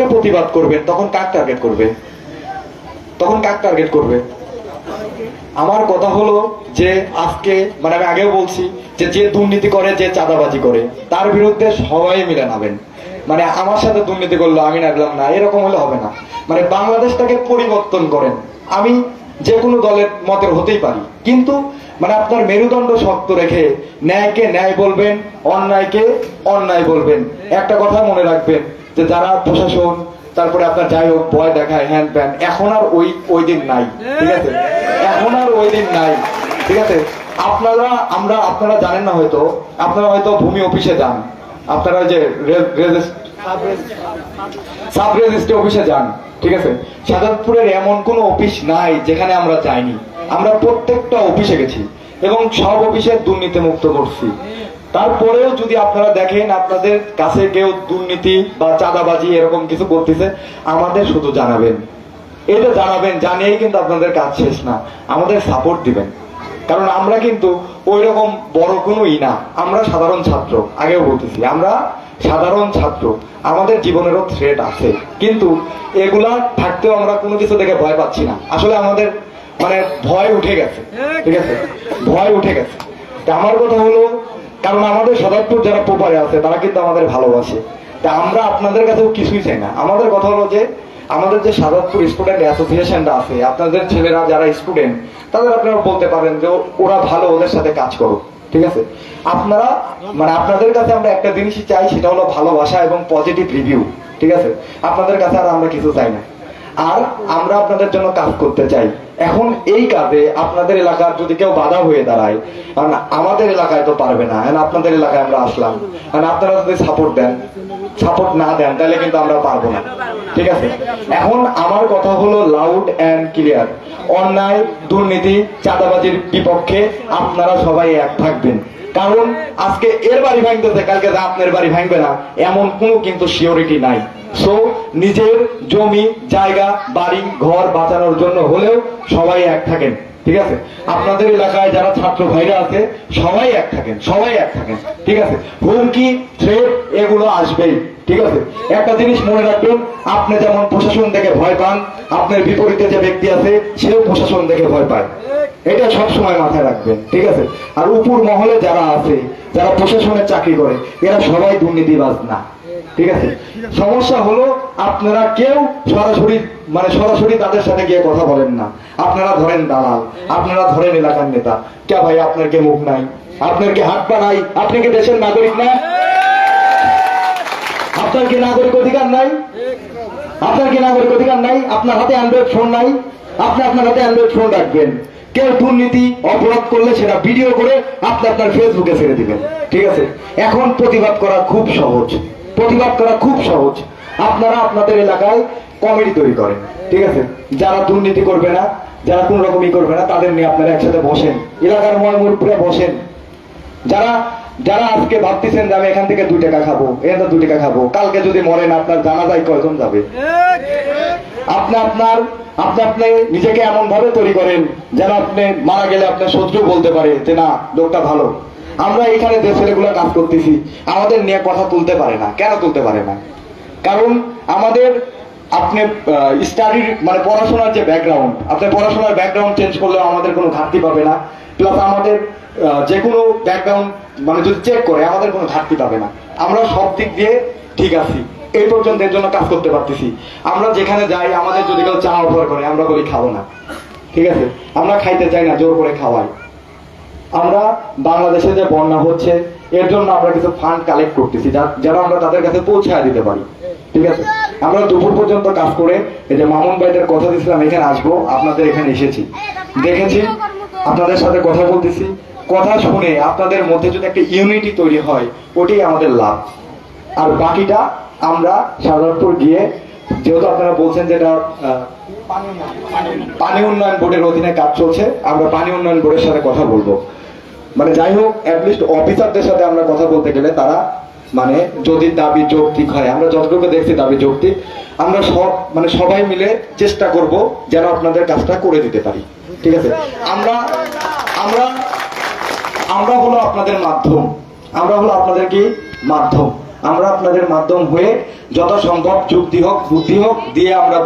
ভাবে প্রতিবাদ করবেন তখন কাক টার্গেট করবে? তখন কাক টার্গেট করবে? আমার কথা হলো যে আজকে মানে আমি আগেও বলছি যে যে দুর্নীতি করে, যে চাঁদাবাজি করে, তার বিরুদ্ধে সবাই মিলে নামেন। মানে আমার সাথে দুর্নীতি করলো আমি নামলাম না, এরকম হলে হবে না। মানে বাংলাদেশটাকে পরিবর্তন করেন। আমি যে কোনো দলের মতের হতেই পারি, কিন্তু মানে আপনার মেরুদণ্ড শক্ত রেখে ন্যায়কে ন্যায় বলবেন, অন্যায়কে অন্যায় বলবেন। একটা কথা মনে রাখবেন যে যারা প্রশাসন, তারপরে আপনার যাই হোক ভয় দেখায় হ্যান প্যান, এখন আর ওই দিন নাই, ঠিক আছে? এখন আর ওই দিন নাই, ঠিক আছে? আপনারা জানেন না, হয়তো আপনারা হয়তো ভূমি অফিসে যান, আপনারা যে সাব রেজিস্ট্রি অফিসে যান, ঠিক আছে? শাহজাদপুরের এমন কোন অফিস নাই যেখানে আমরা যাইনি। আমরা প্রত্যেকটা অফিসে গেছি এবং সব অফিসে দুর্নীতি মুক্ত করছি। তারপরেও যদি আপনারা দেখেন আপনাদের কাছে কেউ দুর্নীতি বা চাঁদাবাজি এরকম কিছু করতেছে, আমাদের শুধু জানাবেন। এটা জানাবেন, জানিয়েই কিন্তু আপনাদের কাজ শেষ না, আমাদের সাপোর্ট দিবেন। কারণ আমরা কিন্তু ওই রকম বড় কোনো না, আমরা সাধারণ ছাত্র। আগেও বলতেছি আমরা সাধারণ ছাত্র, আমাদের জীবনেরও থ্রেট আছে, কিন্তু এগুলা থাকতেও আমরা কোনো কিছু দেখে ভয় পাচ্ছি না। আসলে আমাদের মানে ভয় উঠে গেছে, ঠিক আছে? ভয় উঠে গেছে। তা আমার কথা হলো, কারণ আমাদের শাহজাদপুর যারা প্রপারে আছে তারা কিন্তু আমাদের ভালোবাসে। তা আমরা আপনাদের কাছেও কিছুই চাই না। আমাদের কথা হলো যে আমাদের যে শাহজাদপুর স্টুডেন্ট অ্যাসোসিয়েশনটা আছে, আপনাদের ছেলেরা যারা স্টুডেন্ট, তাদের আপনারা বলতে পারেন যে ওরা ভালো, ওদের সাথে কাজ করো, ঠিক আছে? আপনারা মানে আপনাদের কাছে আমরা একটা জিনিসই চাই, সেটা হলো ভালোবাসা এবং পজিটিভ রিভিউ, ঠিক আছে? আপনাদের কাছে আর আমরা কিছু চাই না। আর আমরা আপনাদের জন্য কাজ করতে চাই। এখন এই কাজে আপনাদের এলাকার যদি কেউ বাধা হয়ে দাঁড়ায়, কারণ আমাদের এলাকায় তো পারবে না, আপনাদের এলাকায় আমরা আসলাম, কারণ আপনারা যদি সাপোর্ট দেন, সাপোর্ট না দেন, তাহলে কিন্তু আমরা পারবো না, ঠিক আছে? এখন আমার কথা হলো লাউড অ্যান্ড ক্লিয়ার, অন্যায়, দুর্নীতি, চাঁদাবাজির বিপক্ষে আপনারা সবাই এক থাকবেন। কারণ আজকে এর বাড়ি ভাঙতেছে, কালকে আপনার বাড়ি ভাঙবে না, এমন কোনো কিন্তু সিওরিটি নাই। সো নিজের জমি, জায়গা, বাড়ি, ঘর বাঁচানোর জন্য হলেও সবাই এক থাকেন, ঠিক আছে? আপনাদের এলাকায় যারা ছাত্র ভাইরা আছে সবাই এক থাকেন, সবাই এক থাকেন, ঠিক আছে? হুমকি, থ্রেট এগুলো আসবেই, ঠিক আছে? একটা জিনিস মনে রাখবেন, আপনি যেমন প্রশাসন দেখে ভয় পান, আপনার বিপরীতে যে ব্যক্তি আছে সেও প্রশাসন দেখে ভয় পায়। এটা সবসময় মাথায় রাখবেন, ঠিক আছে? আর উপর মহলে যারা আছে, যারা প্রশাসনের চাকরি করে, এরা সবাই দুর্নীতিবাজ না, ঠিক আছে? সমস্যা হলো আপনারা কেউ সরাসরি তাদের সাথে গিয়ে কথা বলেন না। আপনারা ধরেন দালাল, আপনারা ধরেন এলাকার নেতা। কে ভাই, আপনার কি মুখ নাই? আপনার কি হাত পা নাই? আপনি কি দেশের নাগরিক না? আপনার কি নাগরিক অধিকার নাই? আপনার কি নাগরিক অধিকার নাই? আপনার হাতে অ্যান্ড্রয়েড ফোন নাই? আপনি আপনার হাতে অ্যান্ড্রয়েড ফোন রাখবেন। কেউ দুর্নীতি অপরাধ করলে সেটা ভিডিও করে আপনি আপনার ফেসবুকে ছেড়ে দিবেন, ঠিক আছে? এখন প্রতিবাদ করা খুব সহজ, প্রতিবাদ করা খুব সহজ। আপনারা আপনাদের এলাকায় কমিটি তৈরি করেন, ঠিক আছে? যারা দুর্নীতি করবে না, যারা কোন রকমই করবে না, তাদের নিয়ে আপনারা একসাথে বসেন, এলাকার ময়মুরপুরে বসেন। যারা যারা আজকে ভাবতেছেন যে আমি এখান থেকে 2 টাকা খাবো, এখান 2 টাকা খাবো, কালকে যদি মরেন আপনার জানাজায় কয়জন যাবে? আপনি নিজেকে এমন ভাবে তৈরি করেন যেন আপনি মারা গেলে আপনার শত্রু বলতে পারে যে না, লোকটা ভালো। আমরা এখানে যে ছেলেগুলো কাজ করতেছি, আমাদের নিয়ে কথা তুলতে পারে না। কেন তুলতে পারে না? কারণ আমাদের আপনি স্টাডির মানে পড়াশোনার যে ব্যাকগ্রাউন্ড, আপনি পড়াশোনার ব্যাকগ্রাউন্ড চেঞ্জ করলেও আমাদের কোনো ঘাটতি পাবে না। প্লাস আমাদের যে কোনো ব্যাকগ্রাউন্ড মানে যদি চেক করে আমাদের কোনো ঘাটতি পাবে না। আমরা সব দিক দিয়ে ঠিক আছি, এই পর্যন্ত এর জন্য কাজ করতে পারতেছি। আমরা যেখানে যাই, আমাদের যদি কেউ চা অফার করে, আমরা বলি খাবো না, ঠিক আছে? আমরা খাইতে চাই না, জোর করে খাওয়াই। আমরা বাংলাদেশে যে বন্যা হচ্ছে এর জন্য আমরা কিছু ফান্ড কালেক্ট করতেছি, যারা আমরা তাদের কাছে পৌঁছায় দিতে পারি, ঠিক আছে? আমরা দুপুর পর্যন্ত কাজ করে, এই যে মামুন ভাইদের কথা দিয়েছিলাম এখানে আসবো, আপনাদের এখানে এসেছি, দেখেছি, আপনাদের সাথে কথা বলতেছি। কথা শুনে আপনাদের মধ্যে যদি একটা ইউনিটি তৈরি হয়, ওটাই আমাদের লাভ। আর বাকিটা আমরা শাহজাদপুর গিয়ে, যেহেতু আপনারা বলছেন যে এটা পানি উন্নয়ন বোর্ডের অধীনে কাজ চলছে, আমরা পানি উন্নয়ন বোর্ডের সাথে কথা বলবো। মানে যাই হোক, অ্যাটলিস্ট অফিসারদের সাথে আমরা কথা বলতে গেলে তারা মানে যদি দাবি যৌক্তিক হয়, আমরা যতটুকু দেখছি দাবি যৌক্তিক, আমরা সবাই মিলে চেষ্টা করব যেন আপনাদের কাজটা করে দিতে পারি, ঠিক আছে? আমরা হলো আপনাদের মাধ্যম, আমরা হলো আপনাদের কি মাধ্যম। আমরা আপনাদের মাধ্যম হয়ে যত সম্ভব যুক্তি হোক বুদ্ধি হোক দিয়ে আমরা